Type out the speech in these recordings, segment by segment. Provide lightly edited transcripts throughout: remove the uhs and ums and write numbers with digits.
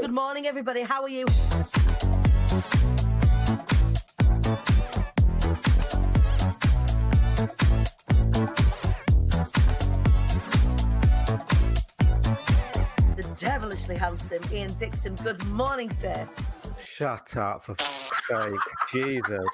Good morning, everybody. How are you? The devilishly handsome Ian Dixon. Good morning, sir. Shut up, for fuck's sake. Jesus.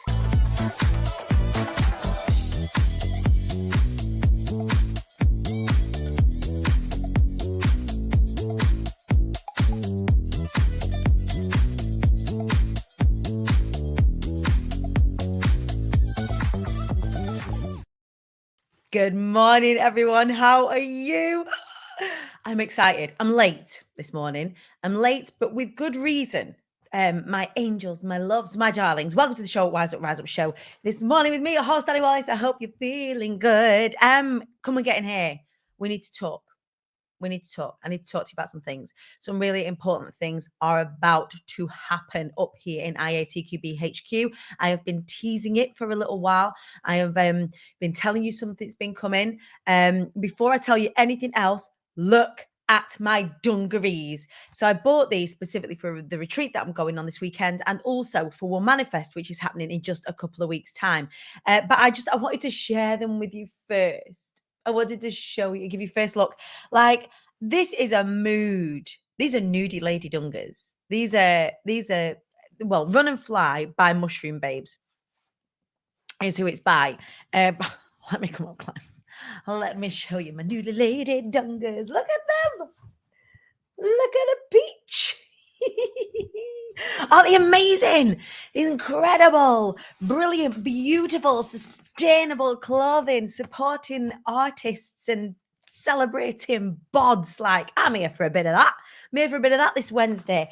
Good morning, everyone. How are you? I'm excited. I'm late this morning. I'm late, but with good reason. My angels, my loves, my darlings, welcome to the show, Rise Up Show. This morning with me, your host, Danny Wallace. I hope you're feeling good. Come and get in here. We need to talk. I need to talk to you about some things. Some really important things are about to happen up here in IATQB HQ. I have been teasing it for a little while. I have been telling you something's been coming. Before I tell you anything else, look at my dungarees. So I bought these specifically for the retreat that I'm going on this weekend, and also for One Manifest, which is happening in just a couple of weeks' time. But I wanted to share them with you first. I wanted to show you, give you first look. Like, this is a mood. These are nudie lady dungas. These are well, Run and Fly by Mushroom Babes is who it's by. Let me come up close. Let me show you my nudie lady dungas. Look at them. Look at a peach. Aren't they amazing? Incredible, brilliant, beautiful, sustainable clothing, supporting artists and celebrating bods. Like, I'm here for a bit of that. I'm here for a bit of that this Wednesday.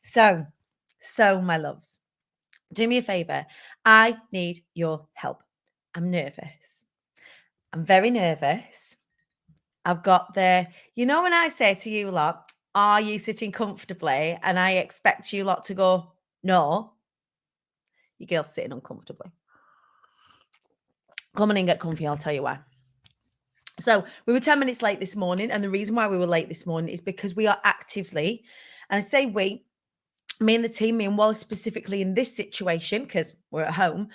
So my loves, do me a favor. I need your help. I'm nervous. I'm very nervous. I've got when I say to you lot, are you sitting comfortably? And I expect you lot to go, no. Your girl's sitting uncomfortably. Come on and get comfy, I'll tell you why. So we were 10 minutes late this morning. And the reason why we were late this morning is because we are actively, and I say we, me and the team, me and Wallace specifically in this situation, because we're at home,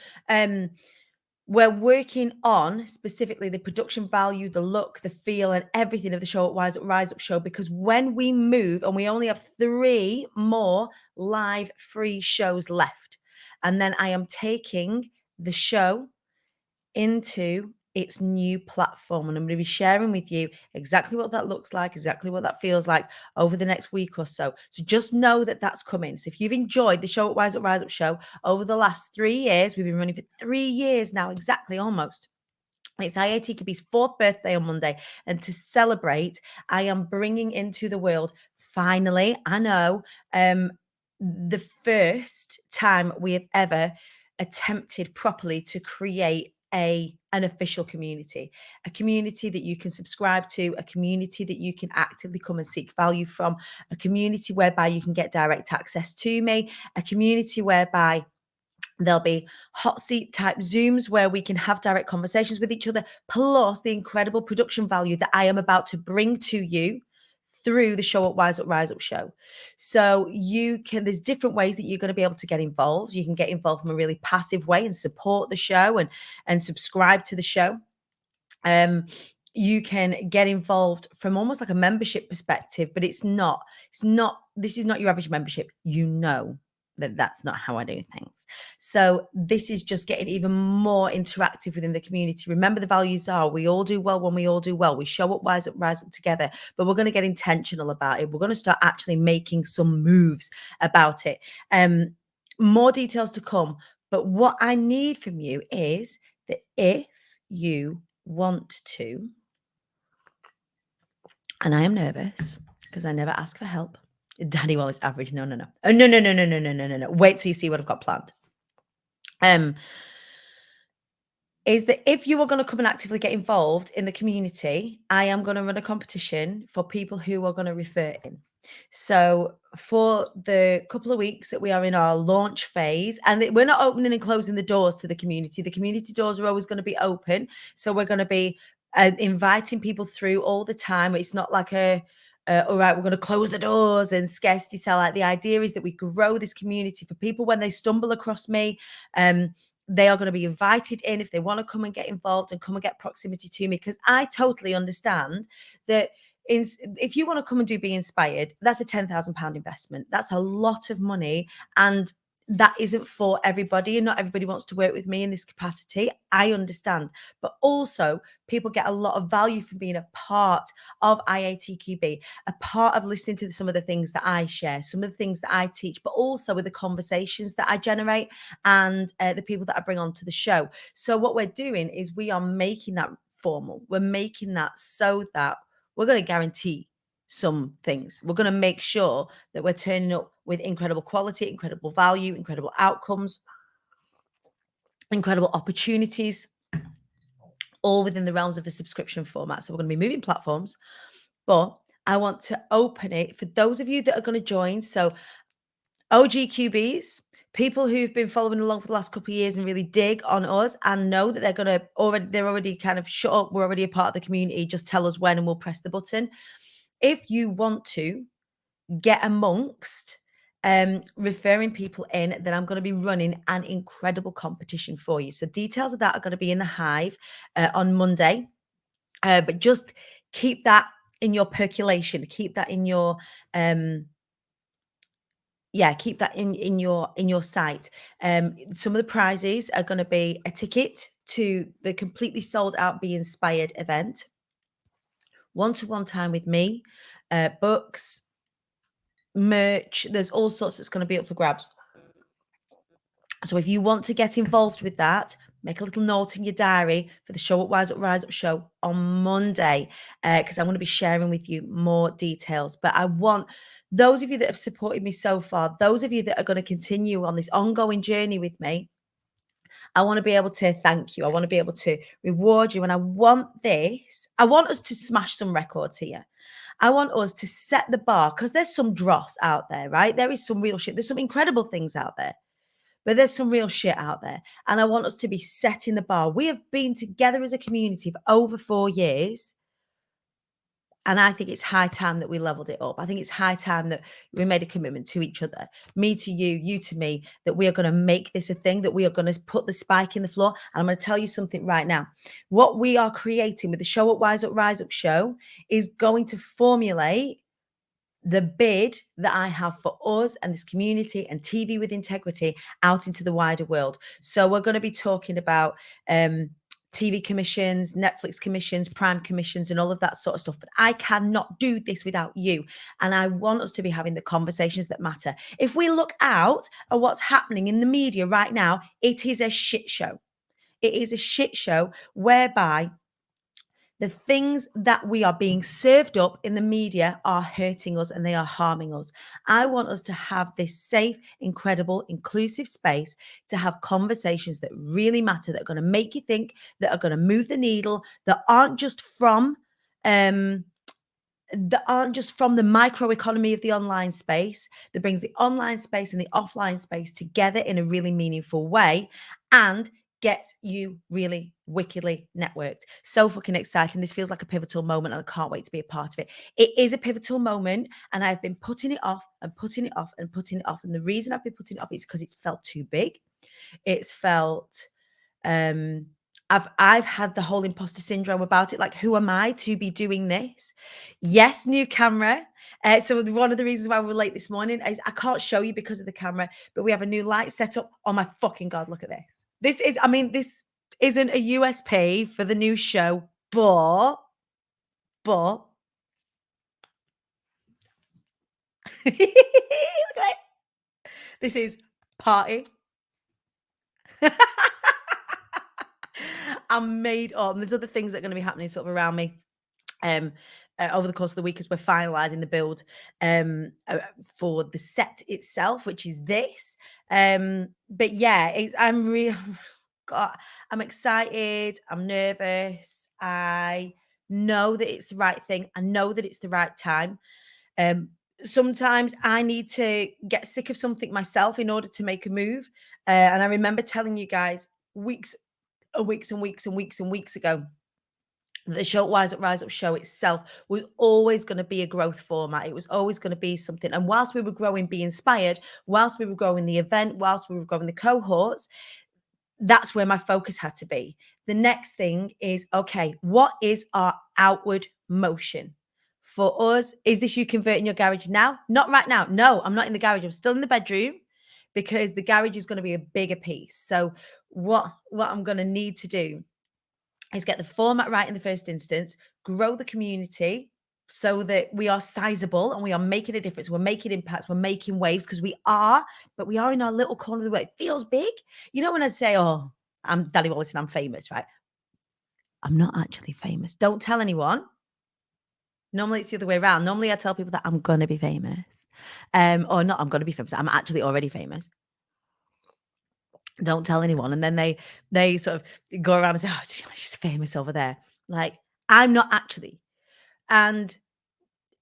we're working on specifically the production value, the look, the feel, and everything of the show at Rise Up Show. Because when we move, and we only have 3 more live free shows left, and then I am taking the show into its new platform, and I'm going to be sharing with you exactly what that looks like, exactly what that feels like over the next week or so. So just know that that's coming. So if you've enjoyed the show at Rise Up Show over the last 3 years, we've been running for 3 years now, exactly, almost. It's IATKB's 4th birthday on Monday, and to celebrate, I am bringing into the world, finally, I know, the first time we have ever attempted properly to create an official community, a community that you can subscribe to, a community that you can actively come and seek value from, a community whereby you can get direct access to me, a community whereby there'll be hot seat type Zooms where we can have direct conversations with each other, plus the incredible production value that I am about to bring to you through the show at Rise Up Show. So there's different ways that you're going to be able to get involved. You can get involved from a really passive way and support the show and subscribe to the show. You can get involved from almost like a membership perspective, but this is not your average membership. That's not how I do things. So this is just getting even more interactive within the community. Remember, the values are, we all do well when we all do well. We show up, rise up together, but we're going to get intentional about it. We're going to start actually making some moves about it. More details to come. But what I need from you is that if you want to, and I am nervous because I never ask for help. Danny Wallace average. No. Oh, no. Wait till you see what I've got planned. Is that if you are going to come and actively get involved in the community, I am going to run a competition for people who are going to refer in. So for the couple of weeks that we are in our launch phase, and we're not opening and closing the doors to the community doors are always going to be open. So we're going to be inviting people through all the time. It's not like a all right, we're going to close the doors and scarcity sell. Like the idea is that we grow this community for people when they stumble across me. They are going to be invited in if they want to come and get involved and come and get proximity to me, because I totally understand that if you want to come and do Be Inspired, that's a £10,000 investment. That's a lot of money, and that isn't for everybody, and not everybody wants to work with me in this capacity. I understand, but also people get a lot of value from being a part of IATQB, a part of listening to some of the things that I share, some of the things that I teach, but also with the conversations that I generate and the people that I bring onto the show. So what we're doing is we are making that formal. We're making that so that we're going to guarantee some things. We're going to make sure that we're turning up with incredible quality, incredible value, incredible outcomes, incredible opportunities, all within the realms of a subscription format. So we're going to be moving platforms, but I want to open it for those of you that are going to join. So OGQBs, people who've been following along for the last couple of years and really dig on us and know that they're already kind of shut up. We're already a part of the community. Just tell us when and we'll press the button. If you want to get amongst referring people in, then I'm going to be running an incredible competition for you. So details of that are going to be in the Hive on Monday. But just keep that in your percolation. Keep that in your keep that in your sight. Some of the prizes are going to be a ticket to the completely sold out Be Inspired event, one-to-one time with me, books, merch. There's all sorts that's going to be up for grabs. So if you want to get involved with that, make a little note in your diary for the Show Up, Wise Up, Rise Up show on Monday, because I'm going to be sharing with you more details. But I want those of you that have supported me so far, those of you that are going to continue on this ongoing journey with me, I want to be able to thank you. I want to be able to reward you. And I want us to smash some records here. I want us to set the bar, because there's some dross out there, right? There is some real shit. There's some incredible things out there, but there's some real shit out there. And I want us to be setting the bar. We have been together as a community for over 4 years. And I think it's high time that we leveled it up. I think it's high time that we made a commitment to each other, me to you, you to me, that we are going to make this a thing, that we are going to put the spike in the floor. And I'm going to tell you something right now. What we are creating with the Show Up, Wise Up, Rise Up show is going to formulate the bid that I have for us and this community and TV with integrity out into the wider world. So we're going to be talking about TV commissions, Netflix commissions, Prime commissions, and all of that sort of stuff. But I cannot do this without you. And I want us to be having the conversations that matter. If we look out at what's happening in the media right now, it is a shit show. It is a shit show whereby the things that we are being served up in the media are hurting us and they are harming us. I want us to have this safe, incredible, inclusive space to have conversations that really matter, that are going to make you think, that are going to move the needle, that aren't just from the microeconomy of the online space, that brings the online space and the offline space together in a really meaningful way and gets you really wickedly networked. So fucking exciting. This feels like a pivotal moment and I can't wait to be a part of it. It is a pivotal moment and I've been putting it off and putting it off and putting it off. And the reason I've been putting it off is because it's felt too big. It's felt I've had the whole imposter syndrome about it. Like, who am I to be doing this? Yes, new camera. So one of the reasons why we're late this morning is I can't show you because of the camera, but we have a new light set up. Oh my fucking God, look at this. This isn't a USP for the new show, but look at it. This is party. I'm made up. And there's other things that are going to be happening sort of around me over the course of the week as we're finalizing the build for the set itself, which is this. But yeah, I'm really, God, I'm excited. I'm nervous. I know that it's the right thing. I know that it's the right time. Sometimes I need to get sick of something myself in order to make a move. And I remember telling you guys weeks ago The show Rise Up show itself was always going to be a growth format. It was always going to be something. And whilst we were growing Be Inspired, whilst we were growing the event, whilst we were growing the cohorts, that's where my focus had to be. The next thing is, okay, what is our outward motion? For us, is this you converting your garage now? Not right now. No, I'm not in the garage. I'm still in the bedroom because the garage is going to be a bigger piece. So what I'm going to need to do is get the format right in the first instance, grow the community so that we are sizable and we are making a difference. We're making impacts, we're making waves because we are, but we are in our little corner of the world. It feels big. You know, when I say, oh, I'm Danny Wallace and I'm famous, right? I'm not actually famous. Don't tell anyone. Normally it's the other way around. Normally I tell people that I'm going to be famous. Or not, I'm going to be famous. I'm actually already famous. Don't tell anyone. And then they sort of go around and say, oh, she's famous over there. Like, I'm not actually. And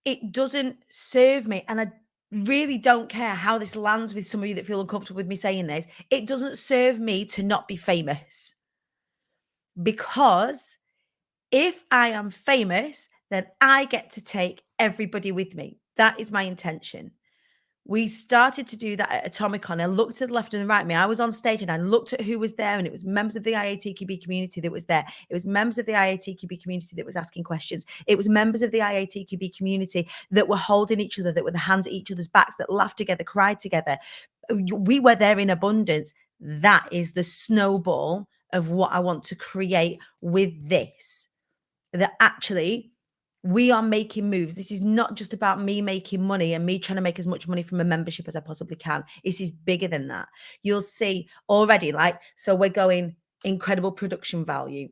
it doesn't serve me. And I really don't care how this lands with some of you that feel uncomfortable with me saying this. It doesn't serve me to not be famous. Because if I am famous, then I get to take everybody with me. That is my intention. We started to do that at Atomicon. I looked to the left and the right of me. I was on stage and I looked at who was there, and it was members of the IATQB community that was there. It was members of the IATQB community that was asking questions. It was members of the IATQB community that were holding each other, that were the hands at each other's backs, that laughed together, cried together. We were there in abundance. That is the snowball of what I want to create with this. That actually we are making moves. This is not just about me making money and me trying to make as much money from a membership as I possibly can. This is bigger than that. You'll see already, so we're going incredible production value.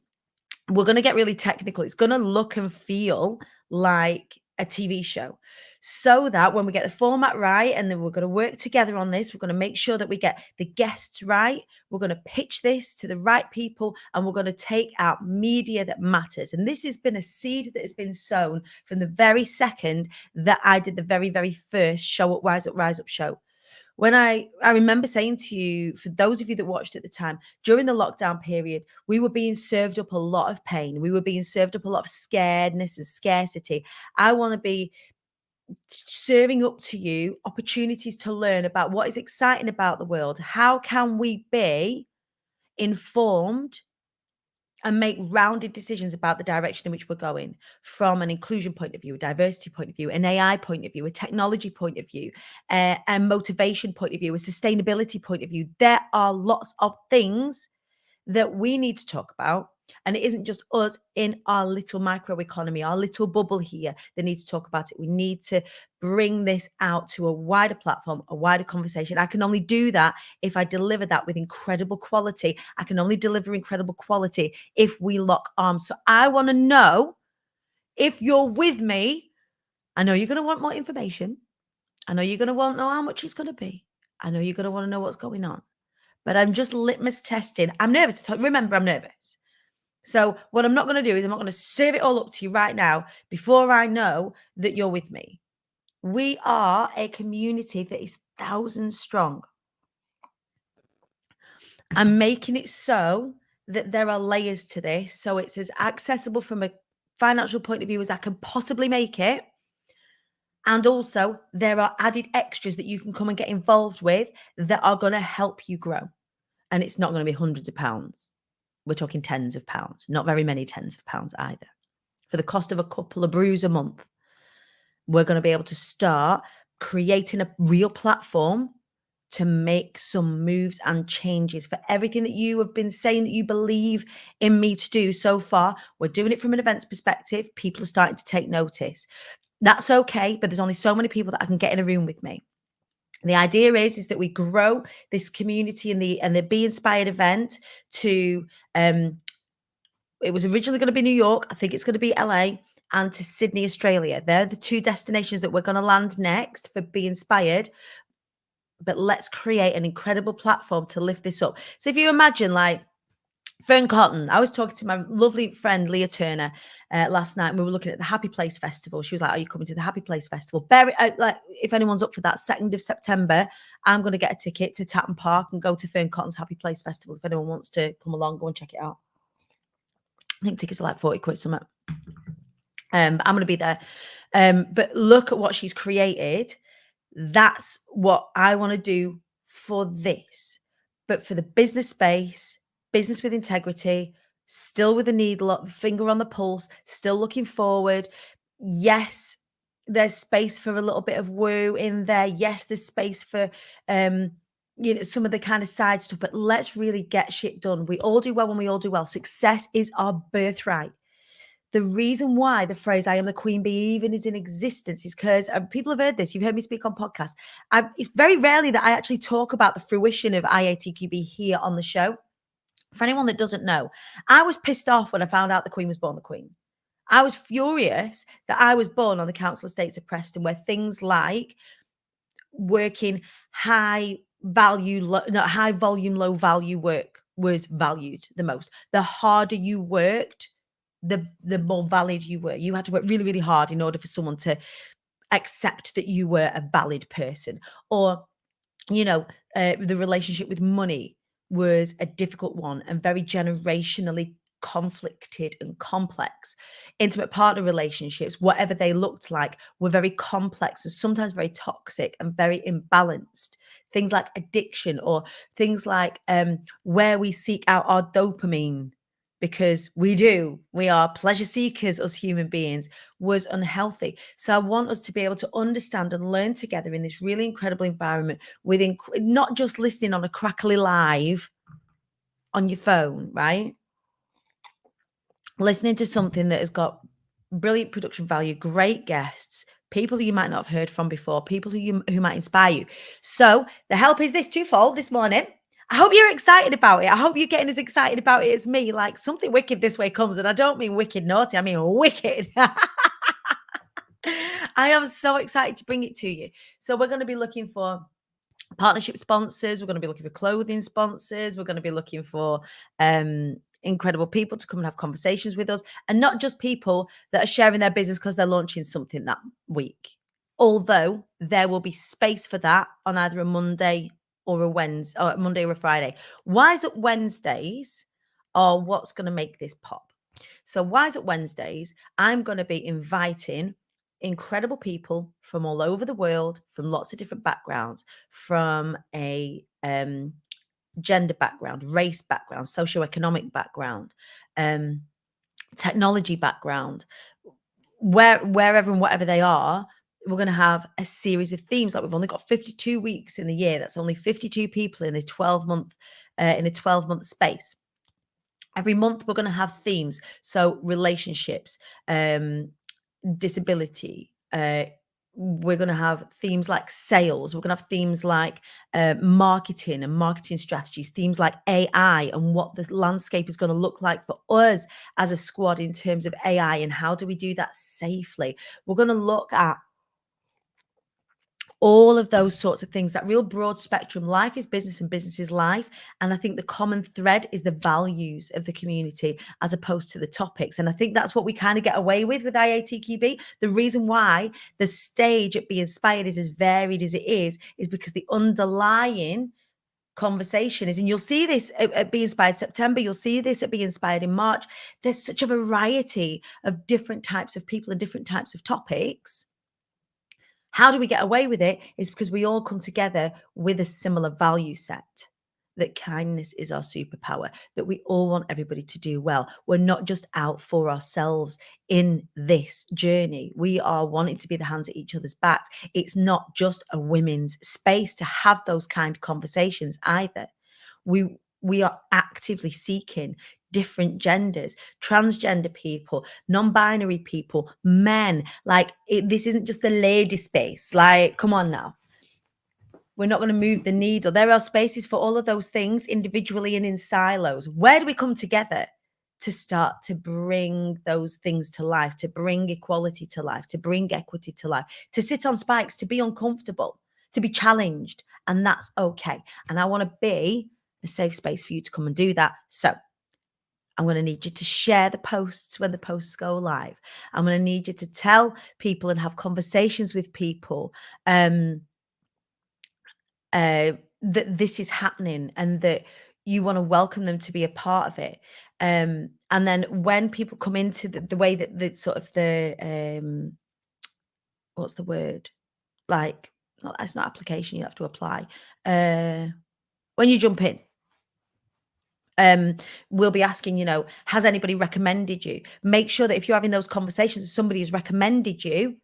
We're going to get really technical. It's going to look and feel like a TV show, so that when we get the format right, and then we're going to work together on this, we're going to make sure that we get the guests right. We're going to pitch this to the right people, and we're going to take out media that matters. And this has been a seed that has been sown from the very second that I did the very, very first show at Rise Up show. When I remember saying to you, for those of you that watched at the time, during the lockdown period, we were being served up a lot of pain. We were being served up a lot of scaredness and scarcity. I want to be serving up to you opportunities to learn about what is exciting about the world. How can we be informed and make rounded decisions about the direction in which we're going, from an inclusion point of view, a diversity point of view, an AI point of view, a technology point of view, a motivation point of view, a sustainability point of view. There are lots of things that we need to talk about. And it isn't just us in our little microeconomy, our little bubble here that need to talk about it. We need to bring this out to a wider platform, a wider conversation. I can only do that if I deliver that with incredible quality. I can only deliver incredible quality if we lock arms. So I want to know if you're with me. I know you're going to want more information. I know you're going to want to know how much it's going to be. I know you're going to want to know what's going on. But I'm just litmus testing. I'm nervous. Remember, I'm nervous. So what I'm not going to do is I'm not going to serve it all up to you right now before I know that you're with me. We are a community that is thousands strong. I'm making it so that there are layers to this, so it's as accessible from a financial point of view as I can possibly make it. And also there are added extras that you can come and get involved with that are going to help you grow. And it's not going to be hundreds of pounds. We're talking tens of pounds, not very many tens of pounds either. For the cost of a couple of brews a month, we're going to be able to start creating a real platform to make some moves and changes for everything that you have been saying that you believe in me to do so far. We're doing it from an events perspective. People are starting to take notice. That's okay, but there's only so many people that I can get in a room with me. The idea is that we grow this community and the Be Inspired event to, it was originally going to be New York. I think it's going to be LA, and to Sydney, Australia. They're the two destinations that we're going to land next for Be Inspired. But let's create an incredible platform to lift this up. So if you imagine Fern Cotton, I was talking to my lovely friend Leah Turner last night, and we were looking at the Happy Place Festival. She was like, "Are you coming to the Happy Place Festival?" If anyone's up for that, 2nd of September, I'm going to get a ticket to Tatton Park and go to Fern Cotton's Happy Place Festival. If anyone wants to come along, go and check it out. I think tickets are like 40 quid something. I'm going to be there. But look at what she's created. That's what I want to do for this. But for the business space, business with integrity, still with a needle, finger on the pulse, still looking forward. Yes, there's space for a little bit of woo in there. Yes, there's space for some of the kind of side stuff, but let's really get shit done. We all do well when we all do well. Success is our birthright. The reason why the phrase "I am the queen bee" even is in existence is because people have heard this. You've heard me speak on podcasts. It's very rarely that I actually talk about the fruition of IATQB here on the show. For anyone that doesn't know, I was pissed off when I found out the Queen was born the Queen. I was furious that I was born on the Council Estates of Preston, where things like working high volume, low value work was valued the most. The harder you worked, the more valid you were. You had to work really, really hard in order for someone to accept that you were a valid person. Or, the relationship with money was a difficult one and very generationally conflicted and complex. Intimate partner relationships, whatever they looked like, were very complex and sometimes very toxic and very imbalanced. Things like addiction, or things like where we seek out our dopamine, because we are pleasure seekers as human beings, was unhealthy. So I want us to be able to understand and learn together in this really incredible environment, not just listening on a crackly live on your phone, right? Listening to something that has got brilliant production value, great guests, people you might not have heard from before, people who might inspire you. So the help is this twofold this morning. I hope you're excited about it. I hope you're getting as excited about it as me. Like, something wicked this way comes, and I don't mean wicked naughty, I mean wicked. I am so excited to bring it to you. So we're going to be looking for partnership sponsors. We're going to be looking for clothing sponsors. We're going to be looking for incredible people to come and have conversations with us, and not just people that are sharing their business because they're launching something that week. Although there will be space for that on either a Monday or a Wednesday, or Monday or a Friday. Wise Up Wednesdays are what's going to make this pop. So Wise Up Wednesdays, I'm going to be inviting incredible people from all over the world, from lots of different backgrounds, from a gender background, race background, socioeconomic background, technology background, wherever and whatever they are. We're going to have a series of themes. Like, we've only got 52 weeks in the year. That's only 52 people in a 12-month space. Every month we're going to have themes. So relationships, disability, we're going to have themes like sales. We're going to have themes like marketing and marketing strategies, themes like AI and what the landscape is going to look like for us as a squad in terms of AI, and how do we do that safely. We're going to look at all of those sorts of things, that real broad spectrum. Life is business and business is life. And I think the common thread is the values of the community as opposed to the topics. And I think that's what we kind of get away with IATQB. The reason why the stage at Be Inspired is as varied as it is because the underlying conversation is, and you'll see this at Be Inspired September, you'll see this at Be Inspired in March. There's such a variety of different types of people and different types of topics. How do we get away with it? Is because we all come together with a similar value set, that kindness is our superpower, that we all want everybody to do well. We're not just out for ourselves in this journey. We are wanting to be the hands at each other's backs. It's not just a women's space to have those kind of conversations either. We are actively seeking different genders, transgender people, non-binary people, men. Like, this isn't just a lady space. Like, come on now. We're not going to move the needle. There are spaces for all of those things individually and in silos. Where do we come together to start to bring those things to life, to bring equality to life, to bring equity to life, to sit on spikes, to be uncomfortable, to be challenged? And that's okay. And I want to be a safe space for you to come and do that. So I'm going to need you to share the posts when the posts go live. I'm going to need you to tell people and have conversations with people that this is happening, and that you want to welcome them to be a part of it. And then when people come into the way that the sort of the what's the word? Like, it's not application, you have to apply. When you jump in, we'll be asking, has anybody recommended you? Make sure that if you're having those conversations, somebody has recommended you,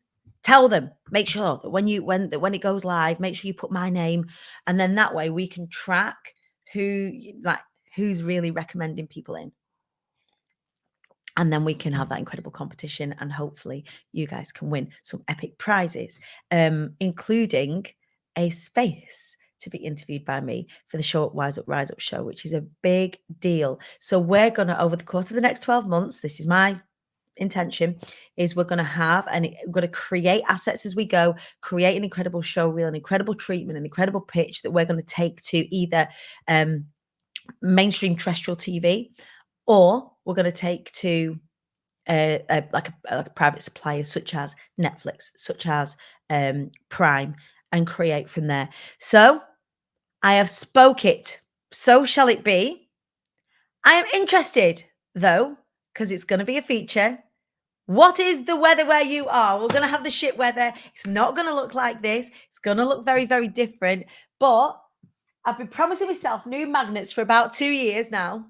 tell them. Make sure that when it goes live, make sure you put my name, and then that way we can track who's really recommending people in. And then we can have that incredible competition, and hopefully you guys can win some epic prizes, including a space to be interviewed by me for the show Wise Up, Rise Up show, which is a big deal. So we're going to, over the course of the next 12 months, this is my intention, is we're going to create assets as we go, create an incredible show reel, an incredible treatment, an incredible pitch that we're going to take to either mainstream terrestrial TV, or we're going to take to a private supplier such as Netflix, such as Prime, and create from there. So I have spoke it. So shall it be. I am interested, though, because it's going to be a feature. What is the weather where you are? We're going to have the shit weather. It's not going to look like this. It's going to look very, very different. But I've been promising myself new magnets for about 2 years now.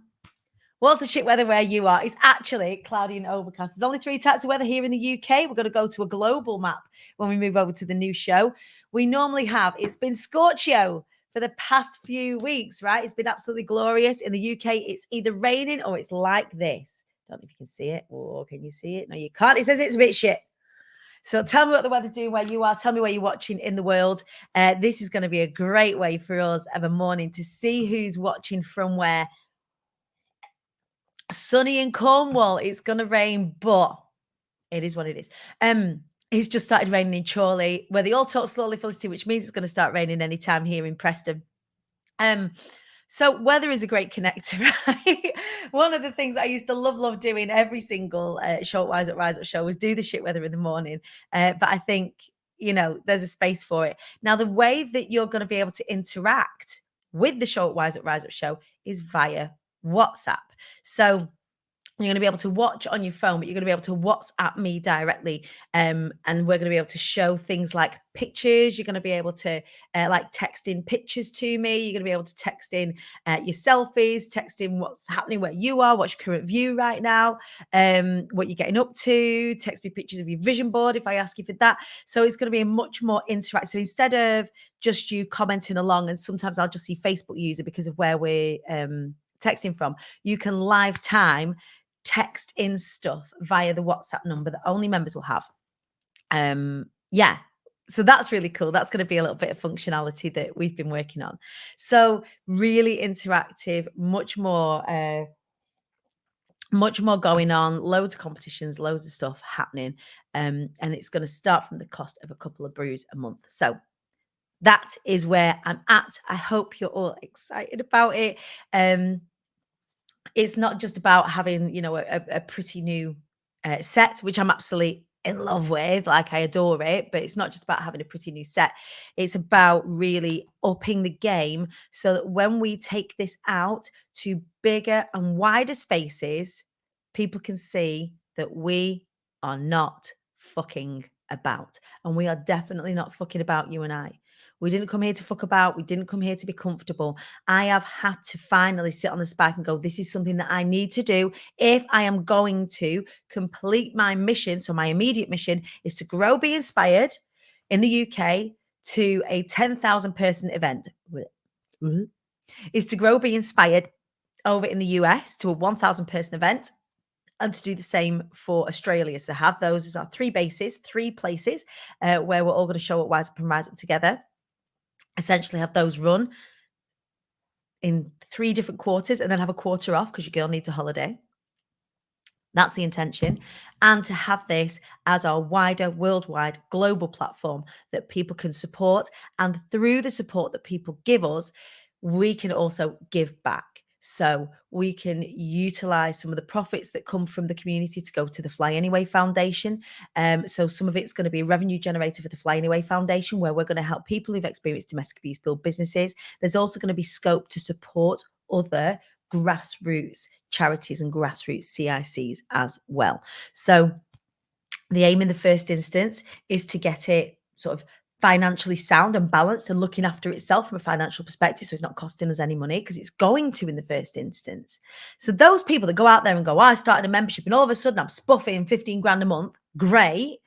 What's the shit weather where you are? It's actually cloudy and overcast. There's only 3 types of weather here in the UK. We're going to go to a global map when we move over to the new show. We normally have, it's been Scorchio for the past few weeks, right? It's been absolutely glorious. In the UK, it's either raining or it's like this. Don't know if you can see it. Or can you see it? No, you can't. It says it's a bit shit. So tell me what the weather's doing where you are. Tell me where you're watching in the world. This is going to be a great way for us of a morning to see who's watching from where. Sunny in Cornwall. It's going to rain, but it is what it is. It's just started raining in Chorley, where they all talk slowly, Felicity, which means it's going to start raining anytime here in Preston. So weather is a great connector, right? One of the things I used to love doing every single show Wise Up, Rise Up show was do the shit weather in the morning. But I think, there's a space for it. Now, the way that you're going to be able to interact with the show Wise Up, Rise Up show is via WhatsApp. So you're going to be able to watch on your phone, but you're going to be able to WhatsApp me directly. And we're going to be able to show things like pictures. You're going to be able to text in pictures to me. You're going to be able to text in your selfies, text in what's happening where you are, what's your current view right now, what you're getting up to, text me pictures of your vision board if I ask you for that. So it's going to be a much more interactive. So instead of just you commenting along, and sometimes I'll just see Facebook user because of where we're texting from, you can live time text in stuff via the WhatsApp number that only members will have. So that's really cool. That's going to be a little bit of functionality that we've been working on. So really interactive, much more going on, loads of competitions, loads of stuff happening. And it's going to start from the cost of a couple of brews a month. So that is where I'm at. I hope you're all excited about it. It's not just about having, a pretty new set, which I'm absolutely in love with. Like, I adore it, but it's not just about having a pretty new set. It's about really upping the game so that when we take this out to bigger and wider spaces, people can see that we are not fucking about. And we are definitely not fucking about, you and I. We didn't come here to fuck about. We didn't come here to be comfortable. I have had to finally sit on the spike and go, this is something that I need to do if I am going to complete my mission. So my immediate mission is to grow Be Inspired in the UK to a 10,000 person event. Is to grow Be Inspired over in the US to a 1,000 person event, and to do the same for Australia. So have those as our 3 bases, 3 places where we're all going to show up, Wise Up and Rise Up together. Essentially have those run in 3 different quarters and then have a quarter off because your girl needs a holiday. That's the intention. And to have this as our wider, worldwide, global platform that people can support. And through the support that people give us, we can also give back. So we can utilize some of the profits that come from the community to go to the Fly Anyway Foundation. So some of it's going to be a revenue generator for the Fly Anyway Foundation, where we're going to help people who've experienced domestic abuse build businesses. There's also going to be scope to support other grassroots charities and grassroots CICs as well. So the aim in the first instance is to get it sort of financially sound and balanced and looking after itself from a financial perspective, so it's not costing us any money, because it's going to in the first instance. So those people that go out there and go, I started a membership and all of a sudden I'm spuffing 15 grand a month, great.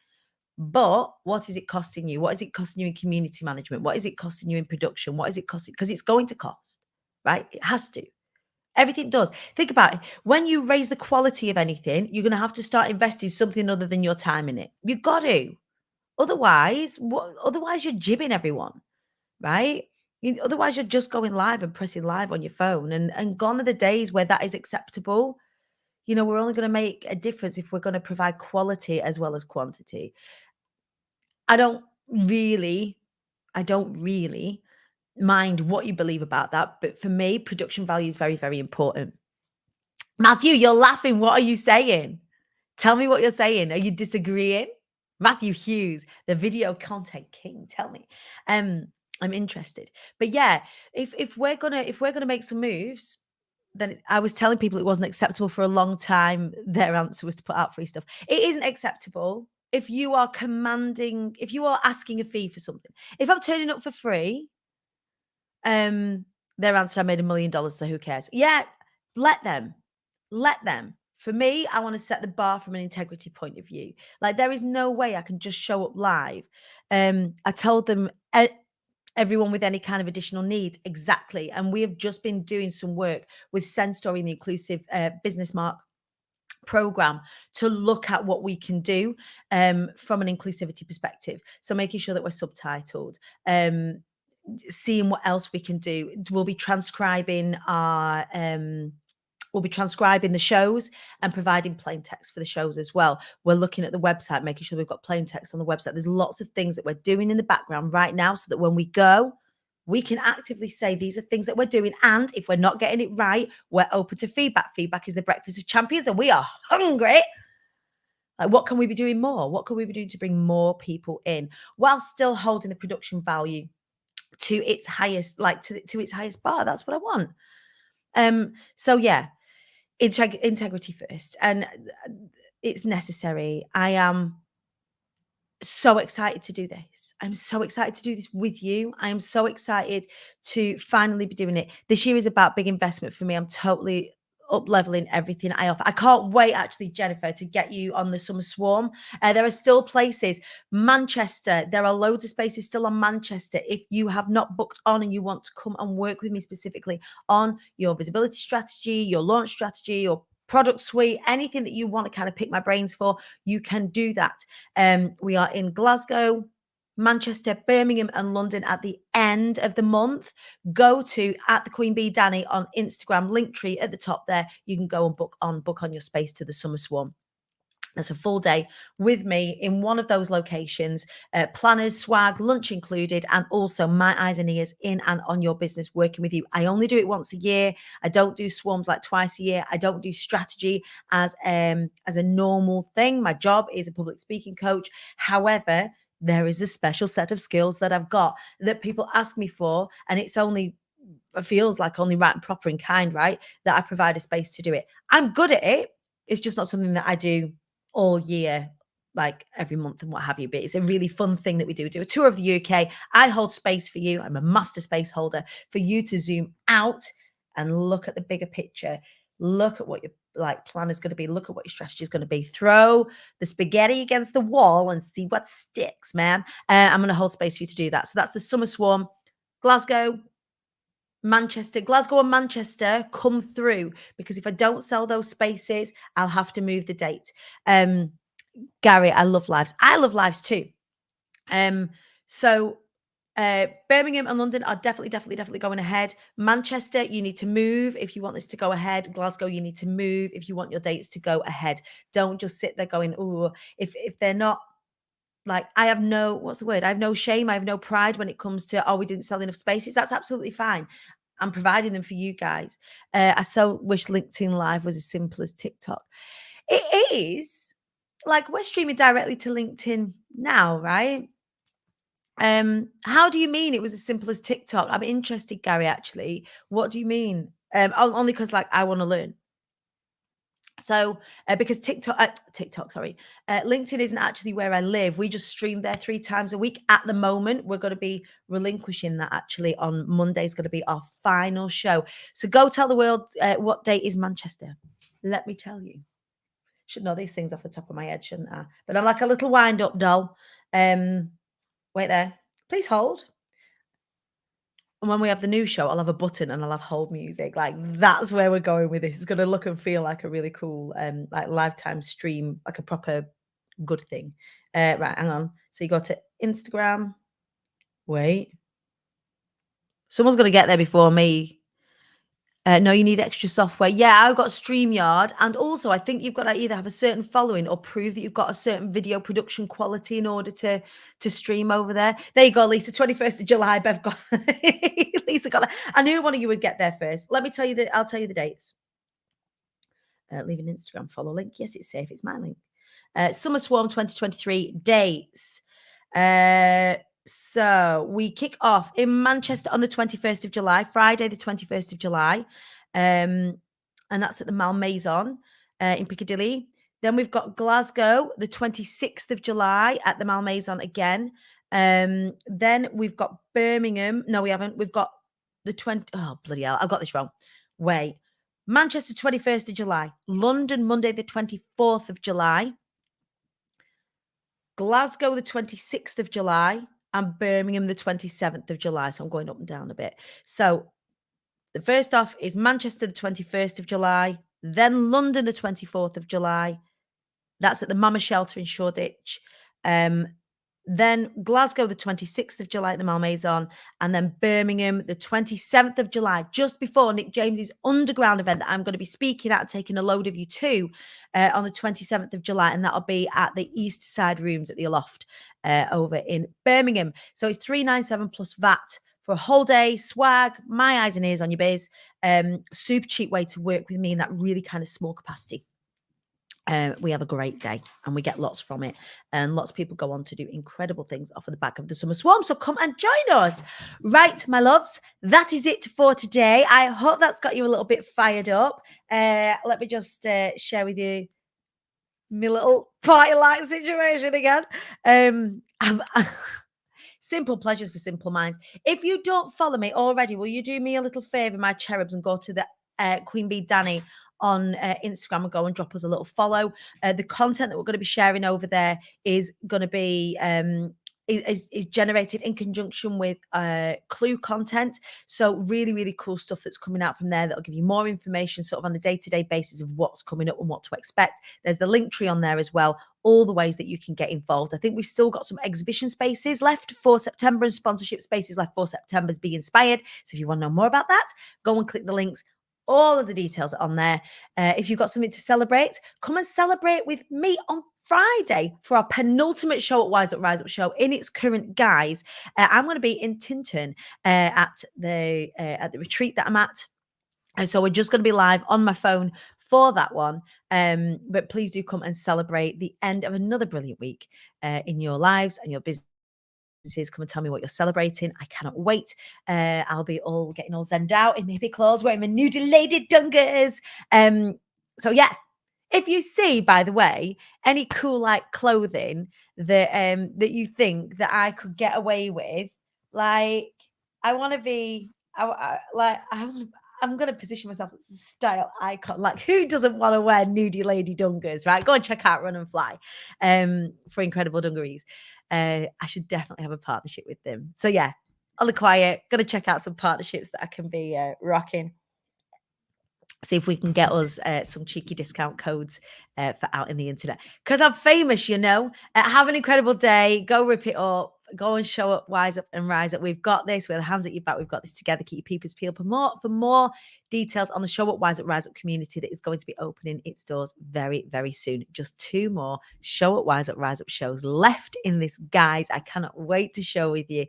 But what is it costing you? What is it costing you in community management? What is it costing you in production? What is it costing? Because it's going to cost, right? It has to. Everything does. Think about it. When you raise the quality of anything, you're going to have to start investing something other than your time in it. You've got to. Otherwise, otherwise you're jibbing everyone, right? Otherwise, you're just going live and pressing live on your phone. And gone are the days where that is acceptable. We're only going to make a difference if we're going to provide quality as well as quantity. I don't really mind what you believe about that. But for me, production value is very, very important. Matthew, you're laughing. What are you saying? Tell me what you're saying. Are you disagreeing? Matthew Hughes, the video content king. Tell me. I'm interested. But yeah, if we're gonna make some moves, then I was telling people it wasn't acceptable for a long time. Their answer was to put out free stuff. It isn't acceptable if you are asking a fee for something. If I'm turning up for free, their answer, I made $1 million, so who cares? Yeah, let them. For me, I want to set the bar from an integrity point of view. Like, there is no way I can just show up live. I told them, everyone with any kind of additional needs, exactly. And we have just been doing some work with Send Story and the Inclusive Business Mark program to look at what we can do from an inclusivity perspective. So making sure that we're subtitled, seeing what else we can do. We'll be transcribing the shows and providing plain text for the shows as well. We're looking at the website, making sure we've got plain text on the website. There's lots of things that we're doing in the background right now so that when we go, we can actively say these are things that we're doing. And if we're not getting it right, we're open to feedback. Feedback is the breakfast of champions, and we are hungry. Like, what can we be doing more? What can we be doing to bring more people in while still holding the production value to its highest, like to its highest bar? That's what I want. So yeah, integrity first, and it's necessary. I am so excited to do this. I'm so excited to do this with you. I am so excited to finally be doing it. This year is about big investment for me. I'm totally up-leveling everything I offer. I can't wait, actually, Jennifer, to get you on the Summer Swarm. There are still places. Manchester, there are loads of spaces still on Manchester. If you have not booked on and you want to come and work with me specifically on your visibility strategy, your launch strategy, your product suite, anything that you want to kind of pick my brains for, you can do that. We are in Glasgow, Manchester, Birmingham, and London at the end of the month. Go to @theQueenBeeDanny on Instagram, Linktree at the top there. You can go and book on your space to the Summer Swarm. That's a full day with me in one of those locations, planners, swag, lunch included, and also my eyes and ears in and on your business, working with you. I only do it once a year. I don't do swarms like twice a year. I don't do strategy as a normal thing. My job is a public speaking coach. However, there is a special set of skills that I've got that people ask me for, and it feels like only right and proper and kind, right, that I provide a space to do it. I'm good at it. It's just not something that I do all year, like every month and what have you. But it's a really fun thing that we do. We do a tour of the UK. I hold space for you. I'm a master space holder for you to zoom out and look at the bigger picture. Look at what your plan is going to be. Look at what your strategy is going to be. Throw the spaghetti against the wall and see what sticks, man. I'm going to hold space for you to do that. So that's the Summer Swarm. Glasgow, Glasgow and Manchester, come through, because if I don't sell those spaces, I'll have to move the date. Gary, I love lives. I love lives too. So Birmingham and London are definitely going ahead. Manchester, you need to move if you want this to go ahead. Glasgow, you need to move if you want your dates to go ahead. Don't just sit there going, oh, if they're not. Like, I have no shame. I have no pride when it comes to, we didn't sell enough spaces. That's absolutely fine. I'm providing them for you guys. I so wish LinkedIn Live was as simple as TikTok. It is. Like, we're streaming directly to LinkedIn now, right? How do you mean it was as simple as TikTok? I'm interested, Gary, actually. What do you mean? only because like I want to learn. So, because LinkedIn isn't actually where I live. We just stream there 3 times a week at the moment. We're going to be relinquishing that actually on Monday is going to be our final show. So go tell the world what date is Manchester. Let me tell you. Should know these things off the top of my head, shouldn't I? But I'm like a little wind up doll. Wait there. Please hold. And when we have the new show, I'll have a button and I'll have hold music. Like that's where we're going with this. It's going to look and feel like a really cool, like lifetime stream, like a proper good thing. Right, hang on. So you go to Instagram. Wait, someone's going to get there before me. No, you need extra software. Yeah, I've got StreamYard. And also, I think you've got to either have a certain following or prove that you've got a certain video production quality in order to stream over there. There you go, Lisa. 21st of July, Bev got Lisa got that. I knew one of you would get there first. Let me tell you that I'll tell you the dates. Leave an Instagram follow link. Yes, it's safe. It's my link. Summer Swarm 2023 dates. So we kick off in Manchester on the 21st of July, Friday, the 21st of July. And that's at the Malmaison in Piccadilly. Then we've got Glasgow, the 26th of July at the Malmaison again. Then we've got Birmingham. No, we haven't. We've got the 20. Oh, bloody hell. I've got this wrong. Wait. Manchester, 21st of July. London, Monday, the 24th of July. Glasgow, the 26th of July. And Birmingham, the 27th of July. So I'm going up and down a bit. So the first off is Manchester, the 21st of July. Then London, the 24th of July. That's at the Mama Shelter in Shoreditch. Then Glasgow, the 26th of July at the Malmaison, and then Birmingham, the 27th of July, just before Nick James's underground event that I'm going to be speaking at and taking a load of you to on the 27th of July. And that'll be at the East Side Rooms at the Aloft over in Birmingham. So it's $397 plus VAT for a whole day, swag, my eyes and ears on your biz. Super cheap way to work with me in that really kind of small capacity. We have a great day and we get lots from it. And lots of people go on to do incredible things off of the back of the Summer Swarm. So come and join us. Right, my loves, that is it for today. I hope that's got you a little bit fired up. Let me just share with you my little party light situation again. Simple pleasures for simple minds. If you don't follow me already, will you do me a little favor, my cherubs, and go to the Queen Bee Danny on Instagram and go and drop us a little follow. The content that we're going to be sharing over there is going to be is generated in conjunction with Clue content. So really, really cool stuff that's coming out from there that'll give you more information sort of on a day-to-day basis of what's coming up and what to expect. There's the link tree on there as well, all the ways that you can get involved. I think we've still got some exhibition spaces left for September and sponsorship spaces left for September's Be Inspired. So if you want to know more about that, go and click the links. All of the details are on there. If you've got something to celebrate, come and celebrate with me on Friday for our penultimate show at Wise Up Rise Up show in its current guise. I'm going to be in Tintern at the retreat that I'm at. And so we're just going to be live on my phone for that one. But please do come and celebrate the end of another brilliant week in your lives and your business. Come and tell me what you're celebrating. I cannot wait. I'll be getting all zenned out in my hippie clothes, wearing my nudie lady dungers. So yeah, if you see, by the way, any cool like clothing that that you think that I could get away with, like I want to be, I'm going to position myself as a style icon. Like, who doesn't want to wear nudie lady dungers, right? Go and check out Run and Fly for incredible dungarees. I should definitely have a partnership with them. So yeah, on the quiet, going to check out some partnerships that I can be rocking. See if we can get us some cheeky discount codes for out in the internet. Because I'm famous, you know. Have an incredible day. Go rip it up. Go and show up, wise up and rise up. We've got this. With the hands at your back, we've got this together. Keep your peepers peeled for more details on the Show Up, Wise Up, Rise Up community that is going to be opening its doors very, very soon. Just 2 more Show Up, Wise Up, Rise Up shows left in this, guys. I cannot wait to share with you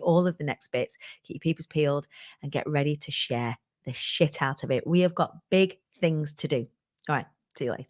all of the next bits. Keep your peepers peeled and get ready to share the shit out of it. We have got big things to do. All right. See you later.